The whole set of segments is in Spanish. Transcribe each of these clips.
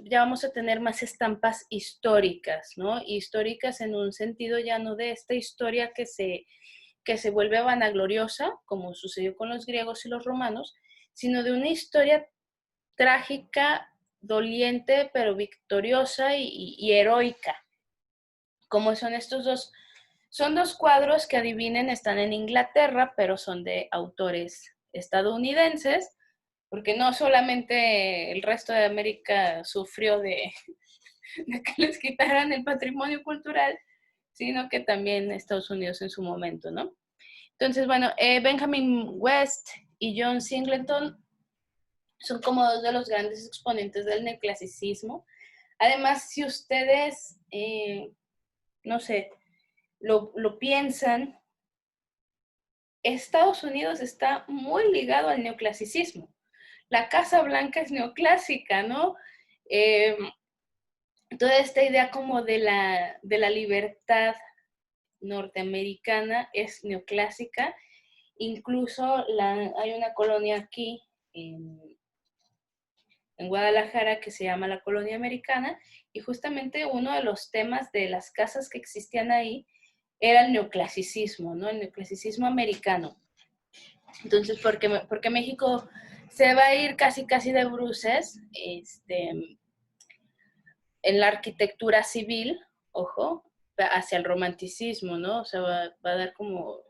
ya vamos a tener más estampas históricas, ¿no? Históricas en un sentido ya no de esta historia que se vuelve vanagloriosa, como sucedió con los griegos y los romanos, sino de una historia trágica, doliente, pero victoriosa y heroica, como son estos dos. Son dos cuadros que, adivinen, están en Inglaterra, pero son de autores estadounidenses, porque no solamente el resto de América sufrió de que les quitaran el patrimonio cultural, sino que también Estados Unidos en su momento, ¿no? Entonces, bueno, Benjamin West y John Singleton son como dos de los grandes exponentes del neoclasicismo. Además, si ustedes, no sé, lo piensan, Estados Unidos está muy ligado al neoclasicismo. La Casa Blanca es neoclásica, ¿no? Toda esta idea como de la libertad norteamericana es neoclásica. Incluso hay una colonia aquí en Guadalajara que se llama la Colonia Americana, y justamente uno de los temas de las casas que existían ahí era el neoclasicismo, ¿no? El neoclasicismo americano. Entonces, porque México se va a ir casi de bruces en la arquitectura civil, ojo, hacia el romanticismo, ¿no? O sea, va a dar como...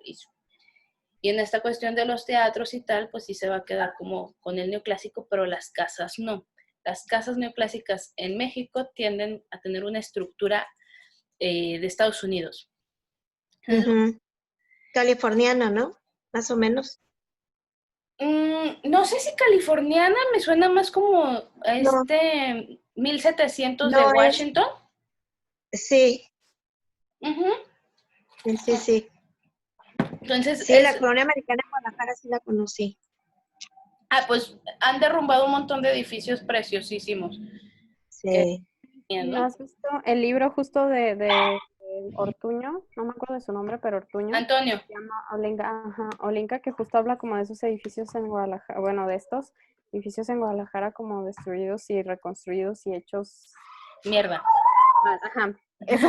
Y en esta cuestión de los teatros y tal, pues sí se va a quedar como con el neoclásico, pero las casas no. Las casas neoclásicas en México tienden a tener una estructura de Estados Unidos. Californiana, ¿no? Más o menos. No sé si californiana, me suena más como 1700 de Washington. Sí. Uh-huh. Sí. Entonces, sí, la Colonia Americana en Guadalajara sí la conocí. Pues han derrumbado un montón de edificios preciosísimos. Sí. ¿No has visto el libro justo de Ortuño? No me acuerdo de su nombre, pero Ortuño. Antonio. Se llama Olinka, que justo habla como de esos edificios en Guadalajara, bueno, de estos edificios en Guadalajara como destruidos y reconstruidos y hechos... Mierda. Ajá. Eso.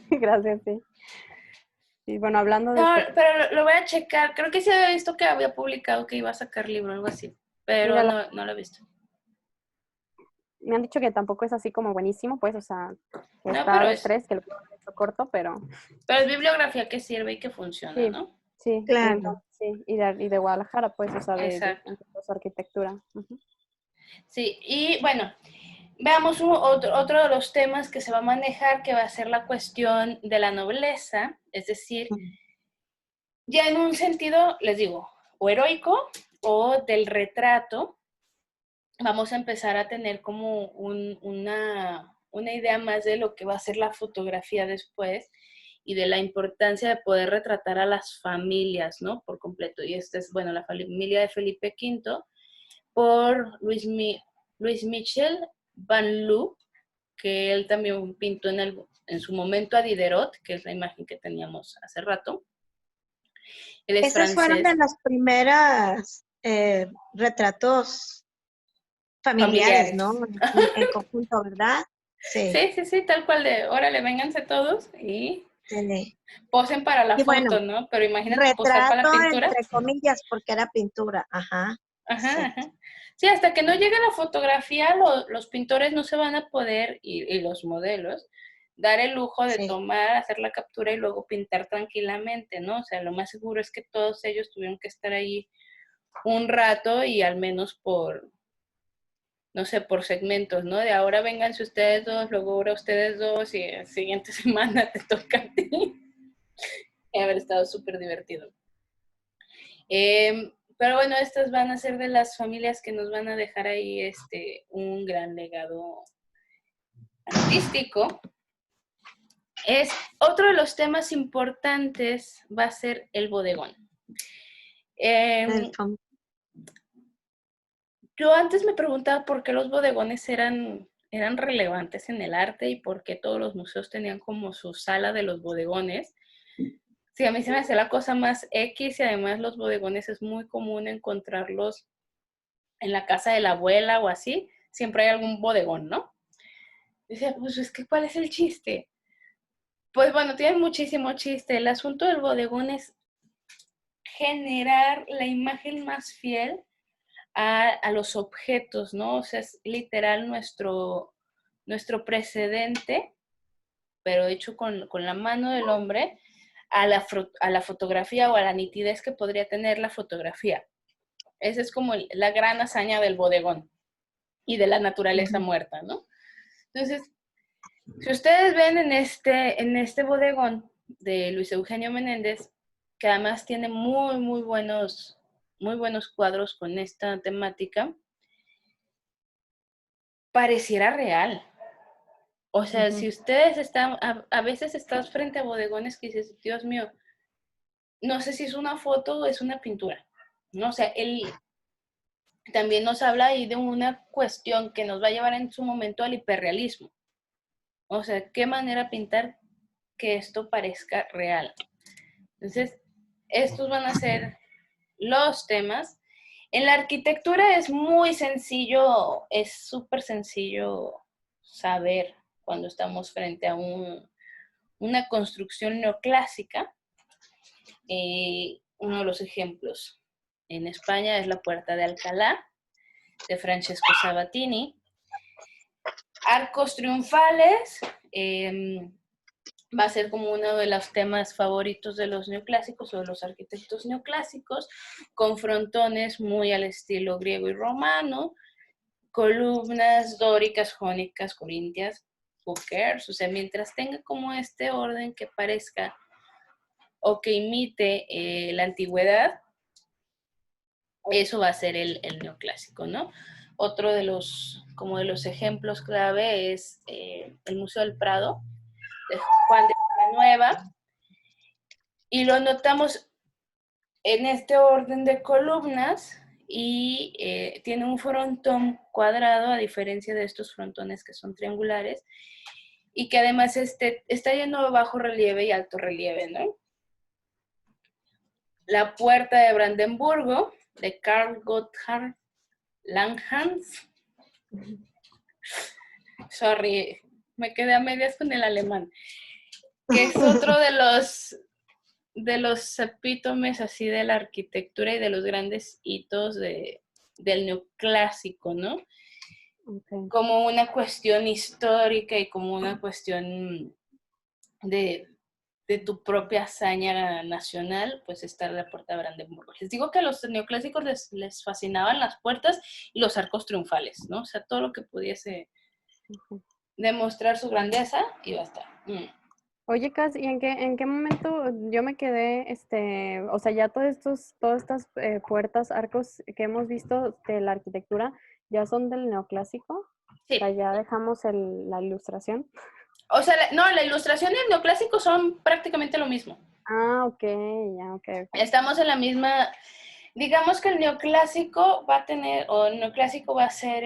Gracias, sí. Y bueno, hablando de... No, pero lo voy a checar. Creo que sí había visto que había publicado que iba a sacar libro o algo así. Pero no lo he visto. Me han dicho que tampoco es así como buenísimo, pues, o sea, que no, está de tres, que lo he hecho corto, pero... Pero es bibliografía que sirve y que funciona, sí, ¿no? Sí, claro. Sí, y de Guadalajara, pues, o sea, de su arquitectura. Uh-huh. Sí, y bueno, veamos otro de los temas que se va a manejar, que va a ser la cuestión de la nobleza, es decir, ya en un sentido, les digo, o heroico o del retrato. Vamos a empezar a tener como una idea más de lo que va a ser la fotografía después y de la importancia de poder retratar a las familias, ¿no? Por completo. Y esta es, bueno, la familia de Felipe V por Luis Michel Van Loo, que él también pintó en su momento a Diderot, que es la imagen que teníamos hace rato. Él es Esas francés. fueron de las primeras retratos familiares, ¿no? En conjunto, ¿verdad? Sí, tal cual de, órale, vénganse todos y posen para la foto, bueno, ¿no? Pero imagínate posar para la pintura. Entre comillas, porque era pintura, ajá. Sí, hasta que no llegue la fotografía, los pintores no se van a poder, y los modelos, dar el lujo de tomar, hacer la captura y luego pintar tranquilamente, ¿no? O sea, lo más seguro es que todos ellos tuvieron que estar ahí un rato y al menos no sé, por segmentos, ¿no? De ahora vénganse ustedes dos, luego ahora ustedes dos, y la siguiente semana te toca a ti. Y haber estado súper divertido. Pero bueno, estas van a ser de las familias que nos van a dejar ahí un gran legado artístico. Otro de los temas importantes va a ser el bodegón. Yo antes me preguntaba por qué los bodegones eran relevantes en el arte y por qué todos los museos tenían como su sala de los bodegones. Sí, a mí se me hace la cosa más X, y además los bodegones es muy común encontrarlos en la casa de la abuela o así. siempre hay algún bodegón, ¿no? Dice, pues es que ¿cuál es el chiste? Pues bueno, tiene muchísimo chiste. El asunto del bodegón es generar la imagen más fiel a los objetos, ¿no? O sea, es literal nuestro precedente, pero hecho con la mano del hombre, a la fotografía o a la nitidez que podría tener la fotografía. Esa es como la gran hazaña del bodegón y de la naturaleza muerta, ¿no? Entonces, si ustedes ven en este bodegón de Luis Eugenio Menéndez, que además tiene muy buenos cuadros con esta temática, pareciera real. O sea, si ustedes están, a veces estás frente a bodegones que dices, Dios mío, no sé si es una foto o es una pintura, ¿no? O sea, él también nos habla ahí de una cuestión que nos va a llevar en su momento al hiperrealismo. O sea, ¿qué manera pintar que esto parezca real? Entonces, estos van a ser los temas. En la arquitectura es muy sencillo, es súper sencillo saber cuando estamos frente a una construcción neoclásica. Uno de los ejemplos en España es la Puerta de Alcalá, de Francesco Sabatini. Arcos triunfales, va a ser como uno de los temas favoritos de los neoclásicos o de los arquitectos neoclásicos, con frontones muy al estilo griego y romano, columnas dóricas, jónicas, corintias, buquers, o sea, mientras tenga como este orden que parezca o que imite la antigüedad, eso va a ser el neoclásico, ¿no? Otro de los ejemplos clave es el Museo del Prado, de Juan de Villanueva, y lo notamos en este orden de columnas y tiene un frontón cuadrado a diferencia de estos frontones que son triangulares y que además está lleno de bajo relieve y alto relieve, ¿no? La Puerta de Brandenburgo, de Karl Gotthard Langhans. Sorry, me quedé a medias con el alemán. Que es otro de los epítomes así de la arquitectura y de los grandes hitos del neoclásico, ¿no? Okay. Como una cuestión histórica y como una cuestión de tu propia hazaña nacional, pues está la Puerta de Brandenburgo. Les digo que a los neoclásicos les fascinaban las puertas y los arcos triunfales, ¿no? O sea, todo lo que pudiese demostrar su grandeza iba a estar. Oye, Cas, ¿y en qué momento yo me quedé, o sea, ya todas estas puertas, arcos que hemos visto de la arquitectura, ya son del neoclásico? Sí. O sea, ya dejamos la ilustración. O sea, no, la ilustración y el neoclásico son prácticamente lo mismo. Ah, ok, ya, ok. Estamos en la misma, digamos que el neoclásico va a tener, o el neoclásico va a ser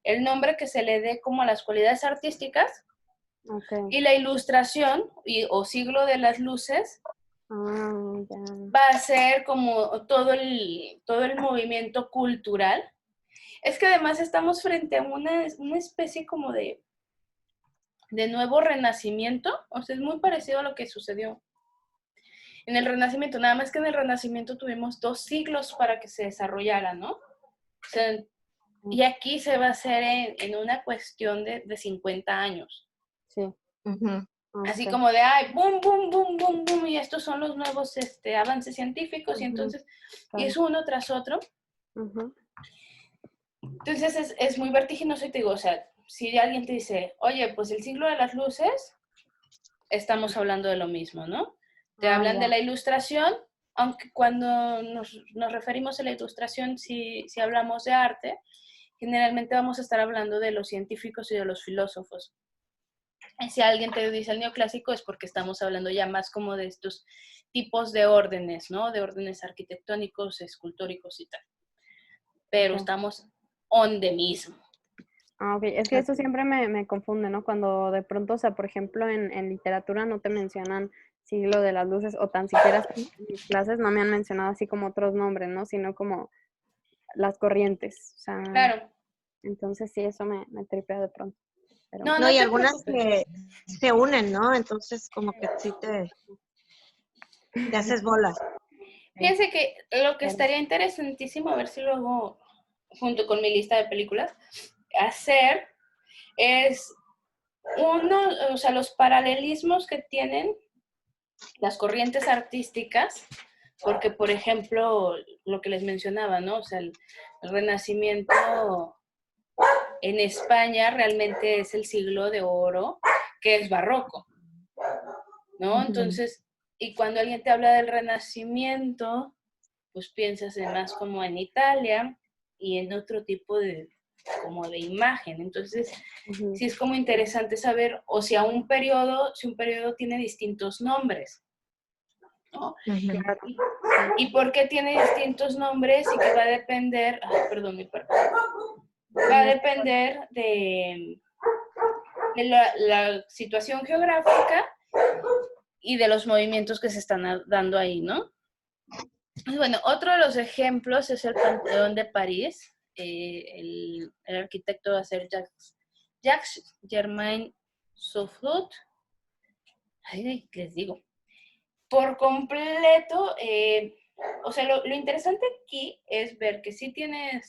el nombre que se le dé como a las cualidades artísticas. Okay. Y la ilustración, o siglo de las luces, ya. va a ser como todo el movimiento cultural. Es que además estamos frente a una especie como de nuevo renacimiento, o sea, es muy parecido a lo que sucedió en el Renacimiento, nada más que en el Renacimiento tuvimos 2 siglos para que se desarrollara, ¿no? O sea, y aquí se va a hacer en una cuestión de 50 años. Sí. Okay. Así como de, ay, boom, boom, boom, boom, boom, y estos son los nuevos avances científicos, y entonces, y es uno tras otro. Entonces es muy vertiginoso y te digo, o sea, si alguien te dice, oye, pues el siglo de las luces, estamos hablando de lo mismo, ¿no? Te hablan de la ilustración, aunque cuando nos referimos a la ilustración, si hablamos de arte, generalmente vamos a estar hablando de los científicos y de los filósofos. Y si alguien te dice el neoclásico es porque estamos hablando ya más como de estos tipos de órdenes, ¿no? De órdenes arquitectónicos, escultóricos y tal. Pero estamos on the mismo. Ah, ok. Es que eso siempre me confunde, ¿no? Cuando de pronto, o sea, por ejemplo, en literatura no te mencionan siglo de las luces o tan siquiera en mis clases no me han mencionado así como otros nombres, ¿no? Sino como las corrientes. O sea, Claro. Entonces sí, eso me tripea de pronto. Pero No, No, no y te algunas preocupes. se unen, ¿no? Entonces como que sí te haces bolas. Fíjense que lo que claro. estaría interesantísimo, a ver si luego, junto con mi lista de películas, hacer es uno, o sea, los paralelismos que tienen las corrientes artísticas, porque, por ejemplo, lo que les mencionaba, ¿no? O sea, el Renacimiento en España realmente es el siglo de oro, que es barroco, ¿no? Ujú. Entonces, y cuando alguien te habla del Renacimiento, pues piensas más como en Italia y en otro tipo de, como de imagen. Entonces, Ujú. sí es como interesante saber, o sea, si un periodo tiene distintos nombres, ¿no? Ujú. Claro. ¿Y por qué tiene distintos nombres? Y que va a depender, perdón, mi perro, va a depender de la situación geográfica y de los movimientos que se están dando ahí, ¿no? Bueno, otro de los ejemplos es el Panteón de París. El arquitecto va a ser Jacques Germain Soufflot. Ay, les digo. Por completo, o sea, lo interesante aquí es ver que sí tiene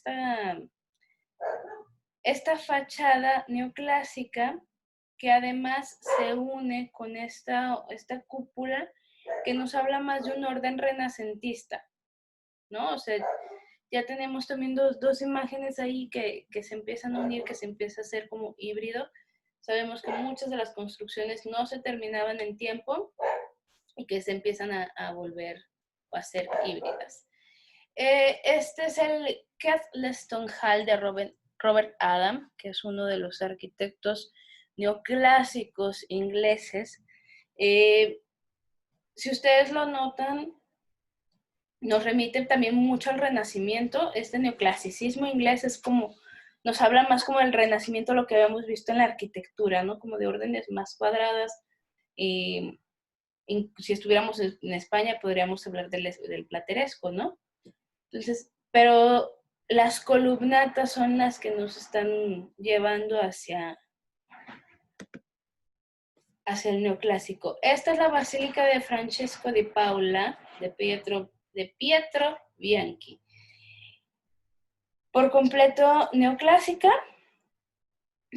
esta fachada neoclásica que además se une con esta cúpula que nos habla más de un orden renacentista, ¿no? O sea, ya tenemos también dos imágenes ahí que se empiezan a unir, que se empieza a hacer como híbrido. Sabemos que muchas de las construcciones no se terminaban en tiempo y que se empiezan a volver o a ser híbridas. Este es el Cathleston Hall de Robert Adam, que es uno de los arquitectos neoclásicos ingleses. Si ustedes lo notan, nos remiten también mucho al Renacimiento. Este neoclasicismo inglés es como, nos habla más como del Renacimiento, lo que habíamos visto en la arquitectura, ¿no? Como de órdenes más cuadradas. Si estuviéramos en España, podríamos hablar del plateresco, ¿no? Entonces, pero las columnatas son las que nos están llevando hacia el neoclásico. Esta es la Basílica de Francesco di Paula, de Pietro Bianchi. Por completo neoclásica,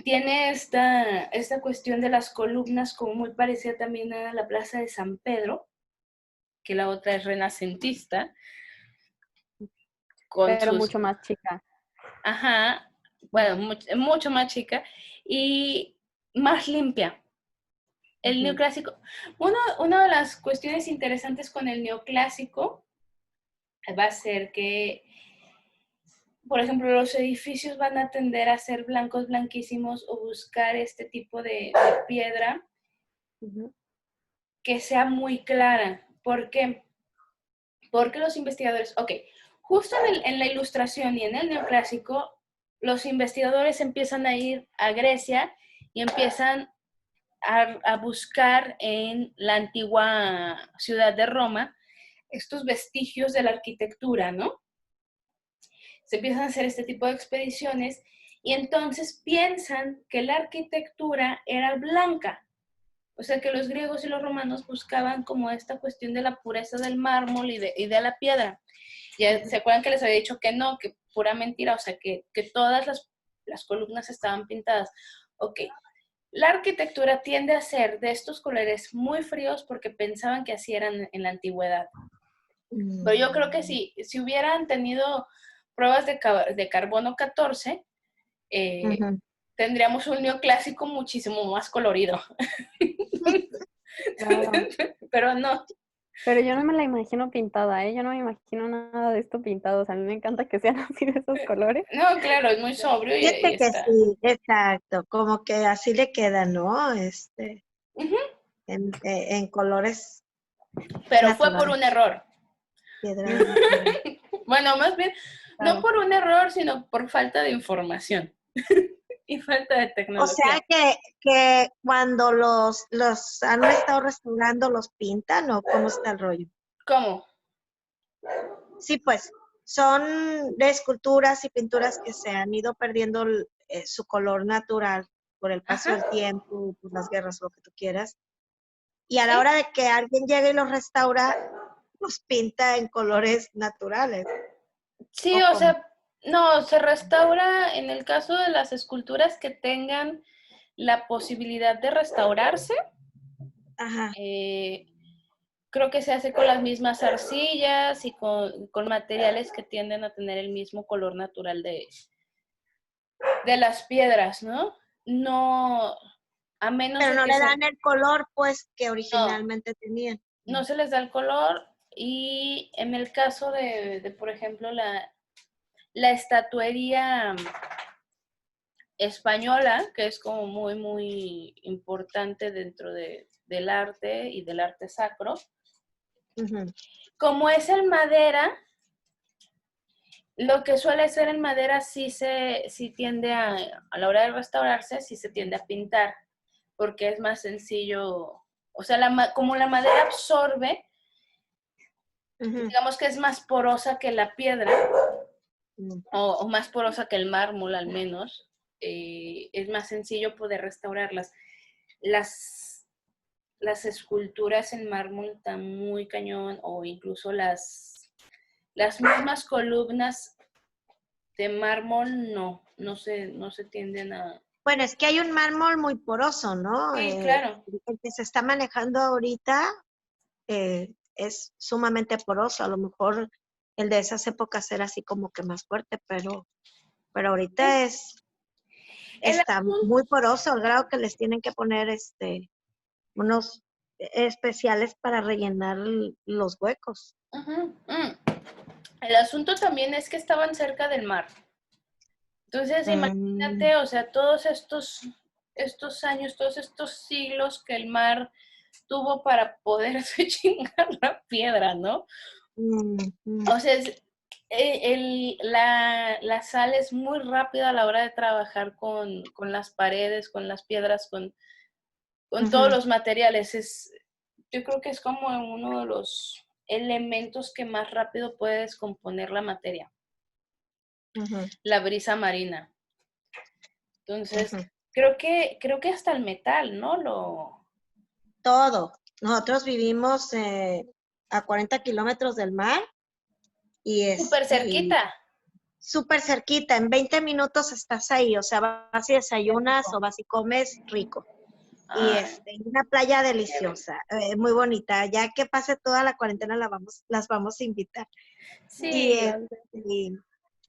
tiene esta cuestión de las columnas como muy parecida también a la Plaza de San Pedro, que la otra es renacentista. Pero mucho más chica. Ajá, bueno, mucho más chica y más limpia. El neoclásico, una de las cuestiones interesantes con el neoclásico va a ser que, por ejemplo, los edificios van a tender a ser blancos, blanquísimos o buscar este tipo de piedra que sea muy clara. ¿Por qué? Porque los investigadores, justo en la ilustración y en el neoclásico, los investigadores empiezan a ir a Grecia y empiezan a buscar en la antigua ciudad de Roma estos vestigios de la arquitectura, ¿no? Se empiezan a hacer este tipo de expediciones y entonces piensan que la arquitectura era blanca. O sea, que los griegos y los romanos buscaban como esta cuestión de la pureza del mármol y de la piedra. Ya se acuerdan que les había dicho que no, que pura mentira, o sea, que todas las columnas estaban pintadas. Ok, la arquitectura tiende a ser de estos colores muy fríos porque pensaban que así eran en la antigüedad. Pero yo creo que si hubieran tenido pruebas de carbono 14, tendríamos un neoclásico muchísimo más colorido. Claro. Pero no. Pero yo no me la imagino pintada, ¿eh? Yo no me imagino nada de esto pintado. O sea, a mí me encanta que sean así de esos colores. No, claro, es muy sobrio y Fíjate que está. sí, exacto, como que así le queda, ¿no? Uh-huh. En colores Pero fue por un naturales. error. Piedra natural. Bueno, más bien, no Claro. por un error, sino por falta de información y falta de O sea tecnología. que cuando los han estado restaurando, los pintan, ¿o cómo está el rollo? ¿Cómo? Sí, pues, o son de esculturas y pinturas que se han ido perdiendo su color natural por el paso del Ajá, tiempo, por las guerras, lo que tú quieras. Y a la sí. hora de que alguien llegue y los restaura, los pinta en colores naturales. Sí, ¿O o cómo? sea, no, se restaura en el caso de las esculturas que tengan la posibilidad de restaurarse. Ajá. eh, Creo que se hace con las mismas arcillas y con materiales que tienden a tener el mismo color natural de las piedras, ¿no? No, a menos Pero de no que le dan el color, pues, que no, originalmente tenían. no se les da el color. Y en el caso de por ejemplo, la estatuería española, que es como muy, muy importante dentro del arte y del arte sacro, Ujú, como es en madera, lo que suele ser en madera sí tiende a la hora de restaurarse, sí se tiende a pintar, porque es más sencillo, o sea, como la madera absorbe, ujú, digamos que es más porosa que la piedra, ujú, o más porosa que el mármol al menos, es más sencillo poder restaurarlas. Las, las esculturas en mármol están muy cañón, o incluso las mismas columnas de mármol no se tienden a... Bueno, es que hay un mármol muy poroso, ¿no? Sí, claro. El que se está manejando ahorita es sumamente poroso. A lo mejor el de esas épocas era así como que más fuerte, pero ahorita Sí. El está muy poroso, al grado que les tienen que poner unos especiales para rellenar los huecos. Ujú, el asunto también es que estaban cerca del mar. Entonces, Mm, imagínate, o sea, todos estos años, todos estos siglos que el mar tuvo para poderse chingar la piedra, ¿no? mm, mm, O sea, la sal es muy rápida a la hora de trabajar con las paredes, con las piedras, con todos ujú, los materiales. Yo creo que es como uno de los elementos que más rápido puede descomponer la materia, ujú, la brisa marina. Entonces, ujú. creo que hasta el metal, ¿no? Todo. Nosotros vivimos a 40 kilómetros del mar Súper y cerquita. súper cerquita. En 20 minutos estás ahí. O sea, vas y Qué desayunas o rico. vas y comes rico. Y Ah, una playa deliciosa, muy bonita. Ya que pase toda la cuarentena las vamos a invitar. Y, sí, este, Adelante. y,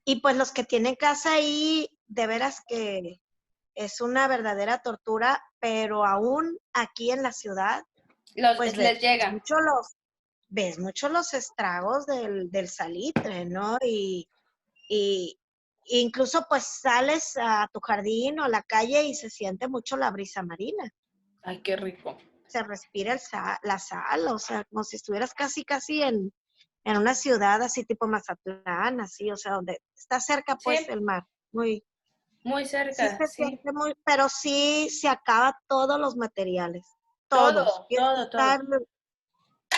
y pues los que tienen casa ahí, de veras que es una verdadera tortura, pero aún aquí en la ciudad, pues les llega. ves mucho los estragos del salitre, ¿no? Y incluso pues sales a tu jardín o a la calle y se siente mucho la brisa marina. Ay, qué rico. Se respira la sal, o sea, como si estuvieras casi, casi en una ciudad así tipo Mazatlán, así, o sea, donde está cerca pues Sí, el mar. Muy, muy sí cerca, se sí. siente muy, pero sí se acaba todos los materiales, todos. Todo, Tienes que todo, todo. estar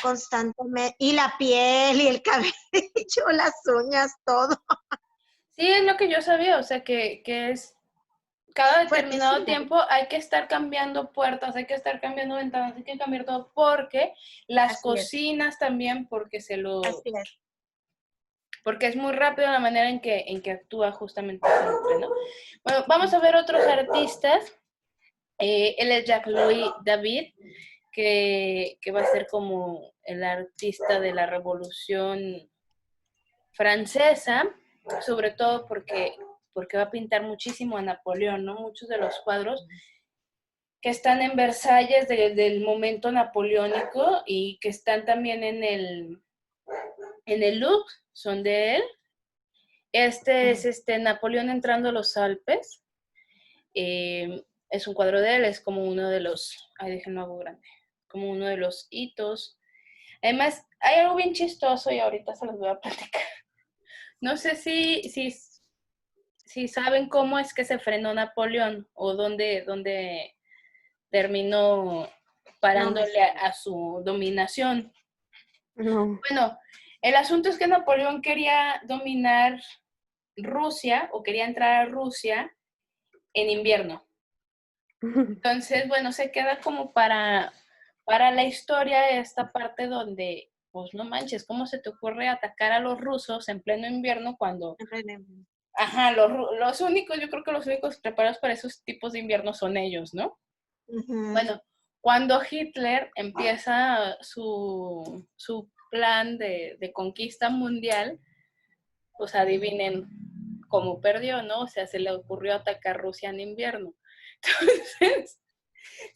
constantemente, y la piel, y el cabello, las uñas, todo. Sí, es lo que yo sabía, o sea, que es cada determinado Fuertísimo. tiempo hay que estar cambiando puertas, hay que estar cambiando ventanas, hay que cambiar todo, porque las Así es, cocinas también, así es. porque es muy rápido la manera en que actúa justamente siempre, ¿no? Bueno, vamos a ver otros artistas. Él es Jacques-Louis David, que va a ser como el artista de la Revolución Francesa, sobre todo porque va a pintar muchísimo a Napoleón, ¿no? Muchos de los cuadros que están en Versalles del momento napoleónico y que están también en el Louvre son de él. Este es Napoleón entrando a los Alpes. Es un cuadro de él, es como uno de los, ay, déjenme algo grande, como uno de los hitos. Además, hay algo bien chistoso y ahorita se los voy a platicar. No sé si saben cómo es que se frenó Napoleón o dónde terminó No me parándole sé. a su dominación. No. Bueno, El asunto es que Napoleón quería dominar Rusia o quería entrar a Rusia en invierno. Entonces, bueno, se queda como para la historia esta parte donde, pues no manches, ¿cómo se te ocurre atacar a los rusos en pleno invierno cuando, ajá, los únicos, yo creo que los únicos preparados para esos tipos de invierno son ellos, ¿no? Bueno, cuando Hitler empieza su plan de conquista mundial, pues adivinen cómo perdió, ¿no? O sea, se le ocurrió atacar Rusia en invierno. Entonces,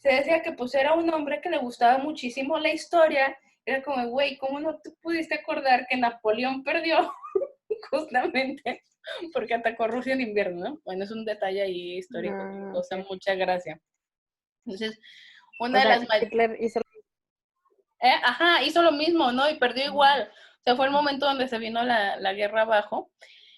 se decía que pues era un hombre que le gustaba muchísimo la historia. Era como, güey, ¿cómo no te pudiste acordar que Napoleón perdió justamente porque atacó Rusia en invierno, ¿no? Bueno, es un detalle ahí histórico que me causa mucha gracia. Entonces, una de las... Hitler hizo... Ajá, hizo lo mismo, ¿no? Y perdió igual. O sea, fue el momento donde se vino la guerra abajo.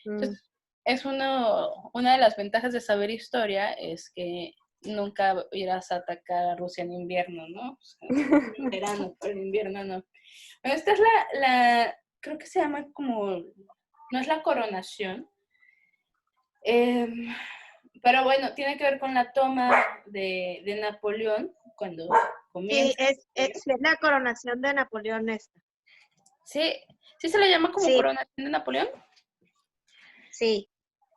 Entonces, es una de las ventajas de saber historia, es que nunca irás a atacar a Rusia en invierno, ¿no? O sea, en verano, pero en invierno no. Bueno, esta es creo que se llama como, no es la coronación, pero bueno, tiene que ver con la toma de Napoleón cuando comienza. Sí, es la coronación de Napoleón esta. Sí, sí se le llama como coronación de Napoleón. Sí.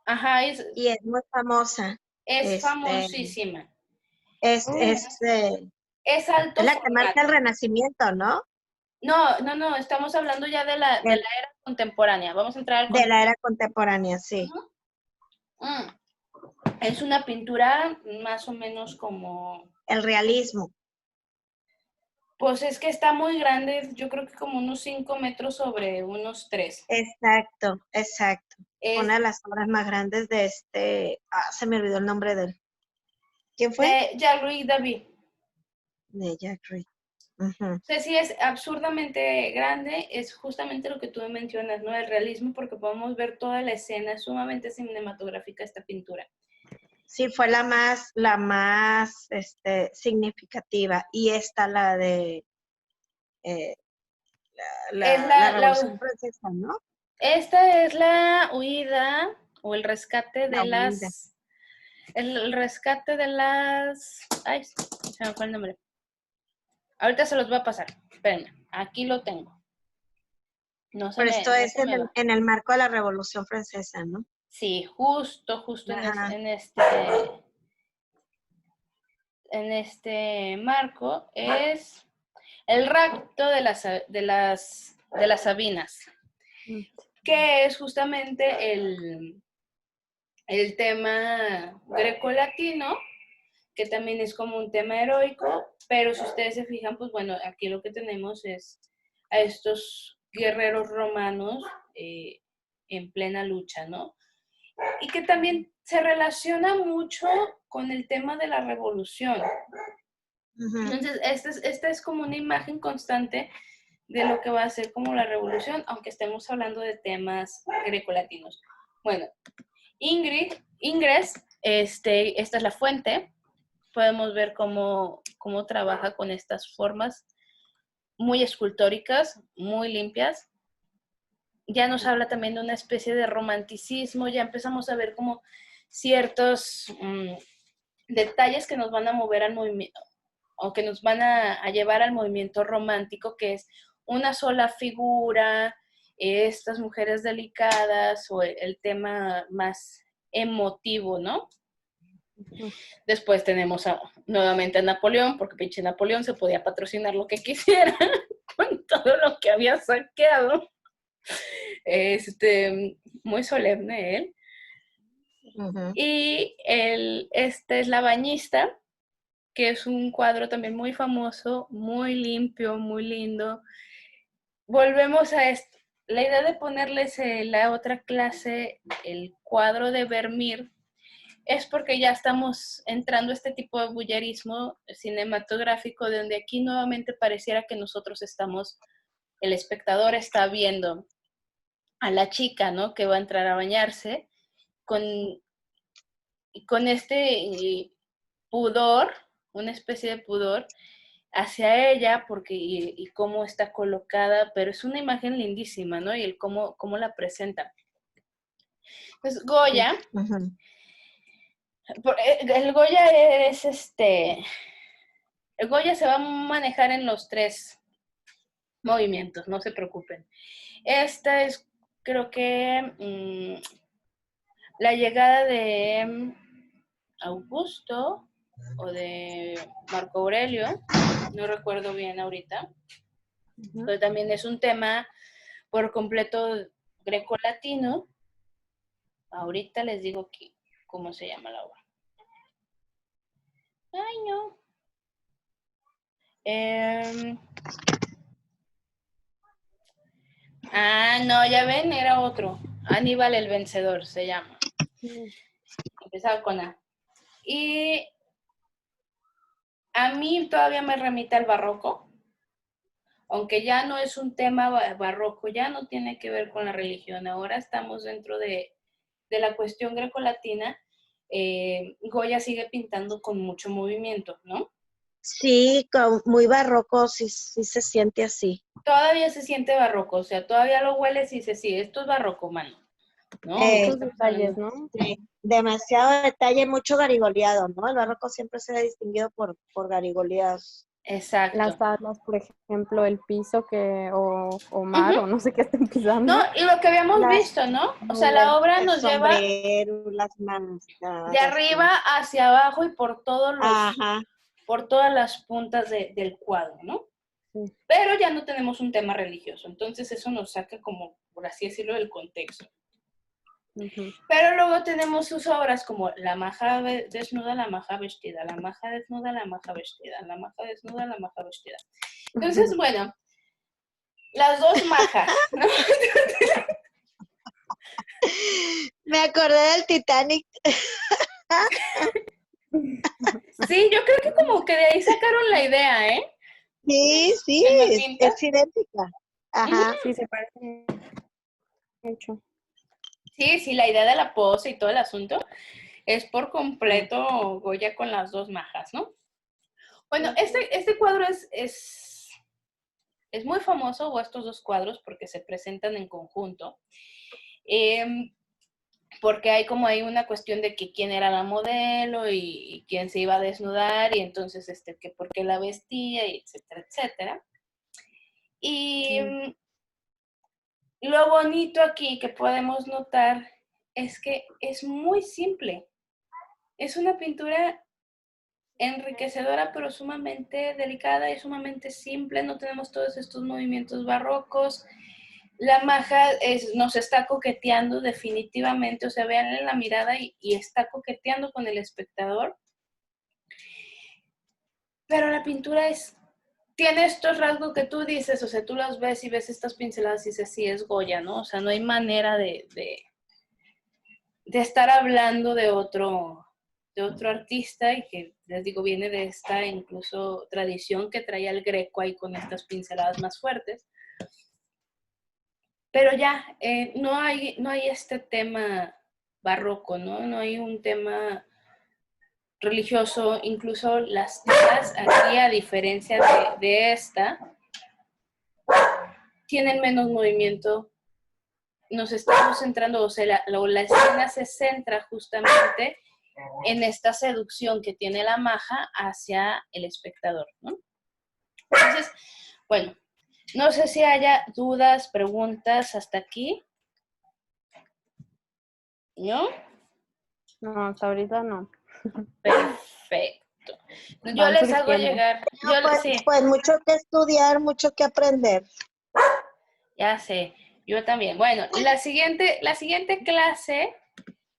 Ajá, y es muy famosa. Es famosísima. Es alto la formato. que marca el Renacimiento, ¿no? No, estamos hablando ya de la era contemporánea. Vamos a entrar al de la era contemporánea, sí. Es una pintura más o menos como... El realismo. Pues es que está muy grande, yo creo que como unos 5 metros sobre unos 3. Exacto. Una de las obras más grandes de se me olvidó el nombre de él. ¿Quién fue? De Jean-Louis David. De Jacques. O sea, sí es absurdamente grande, es justamente lo que tú mencionas, ¿no? El realismo, porque podemos ver toda la escena, es sumamente cinematográfica esta pintura. Sí, fue la más significativa. Y esta, la de la Revolución Francesa, ¿no? Esta es la huida o el rescate de huida. el rescate de las... Ay, se me fue el nombre. Ahorita se los voy a pasar. Espérenme, aquí lo tengo. Pero esto es en el marco de la Revolución Francesa, ¿no? Sí, justo en este marco es el rapto de las Sabinas, que es justamente el tema grecolatino, que también es como un tema heroico, pero si ustedes se fijan, pues bueno, aquí lo que tenemos es a estos guerreros romanos en plena lucha, ¿no? Y que también se relaciona mucho con el tema de la revolución. Entonces, esta es como una imagen constante de lo que va a ser como la revolución, aunque estemos hablando de temas grecolatinos. Bueno, Ingres, esta es la fuente. Podemos ver cómo trabaja con estas formas muy escultóricas, muy limpias. Ya nos habla también de una especie de romanticismo, ya empezamos a ver como ciertos detalles que nos van a mover al movimiento, o que nos van a llevar al movimiento romántico, que es una sola figura, estas mujeres delicadas, o el tema más emotivo, ¿no? Después tenemos nuevamente a Napoleón, porque pinche Napoleón se podía patrocinar lo que quisiera con todo lo que había saqueado. Muy solemne él. Y este es La Bañista, que es un cuadro también muy famoso, muy limpio, muy lindo. Volvemos a esto. La idea de ponerles la otra clase, el cuadro de Vermeer, es porque ya estamos entrando a este tipo de voyerismo cinematográfico, donde aquí nuevamente pareciera que nosotros estamos, el espectador está viendo a la chica, ¿no? Que va a entrar a bañarse con este pudor, una especie de pudor, hacia ella porque y cómo está colocada, pero es una imagen lindísima, ¿no? Y el cómo la presenta. Pues Goya, Ujú. el Goya es el Goya se va a manejar en los 3 movimientos, no se preocupen. Esta es, creo que, la llegada de Augusto o de Marco Aurelio, no recuerdo bien ahorita, pero también es un tema por completo greco-latino. Ahorita les digo cómo se llama la obra. Ay, no. No, ya ven, era otro. Aníbal el Vencedor se llama. Empezaba con A. Y a mí todavía me remite al barroco, aunque ya no es un tema barroco, ya no tiene que ver con la religión. Ahora estamos dentro de la cuestión grecolatina. Goya sigue pintando con mucho movimiento, ¿no? Sí, muy barroco, sí, sí se siente así. Todavía se siente barroco, o sea, todavía lo hueles y dices, sí, esto es barroco, mano. ¿No? Muchos detalles, ¿no? Sí, demasiado detalle, mucho garigoleado, ¿no? El barroco siempre se ha distinguido por garigoleados. Exacto. Las tablas, por ejemplo, el piso o mar, Uh-huh. o no sé qué estén pisando. No, y lo que habíamos visto, ¿no? O sea, la obra nos lleva las manos, de arriba hacia abajo y por todos por todas las puntas del cuadro, ¿no? Sí. Pero ya no tenemos un tema religioso, entonces eso nos saca como, por así decirlo, del contexto. Uh-huh. Pero luego tenemos sus obras como la maja desnuda, la maja vestida, la maja desnuda, la maja vestida, la maja desnuda, la maja vestida. Entonces, bueno, las 2 majas, ¿no? Me acordé del Titanic. Sí, yo creo que como que de ahí sacaron la idea, ¿eh? Sí, sí, es idéntica. Ajá. Sí, se parece mucho. Sí, la idea de la pose y todo el asunto es por completo Goya con las 2 majas, ¿no? Bueno, este cuadro es muy famoso, o estos 2 cuadros, porque se presentan en conjunto. Porque hay una cuestión de que quién era la modelo y quién se iba a desnudar, y entonces que por qué la vestía, y etcétera, etcétera. Y lo bonito aquí que podemos notar es que es muy simple. Es una pintura enriquecedora, pero sumamente delicada y sumamente simple. No tenemos todos estos movimientos barrocos. La maja nos está coqueteando definitivamente, o sea, vean en la mirada y está coqueteando con el espectador. Pero la pintura tiene estos rasgos que tú dices, o sea, tú los ves y ves estas pinceladas y dices, sí, es Goya, ¿no? O sea, no hay manera de estar hablando de otro artista, y que, les digo, viene de esta incluso tradición que traía el Greco ahí con estas pinceladas más fuertes. Pero ya, no hay este tema barroco, ¿no? No hay un tema religioso. Incluso las telas aquí, a diferencia de esta, tienen menos movimiento. Nos estamos centrando, o sea, la escena se centra justamente en esta seducción que tiene la maja hacia el espectador, ¿no? Entonces, bueno, no sé si haya dudas, preguntas hasta aquí. ¿No? No, hasta ahorita no. Perfecto. Yo Van les hago surgiendo. llegar. Pues mucho que estudiar, mucho que aprender. Ya sé, yo también. Bueno, la siguiente clase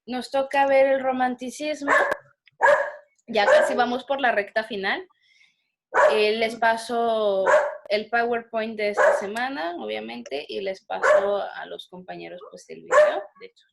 nos toca ver el romanticismo. Ya casi vamos por la recta final. Les paso el PowerPoint de esta semana, obviamente, y les paso a los compañeros pues el video. De hecho,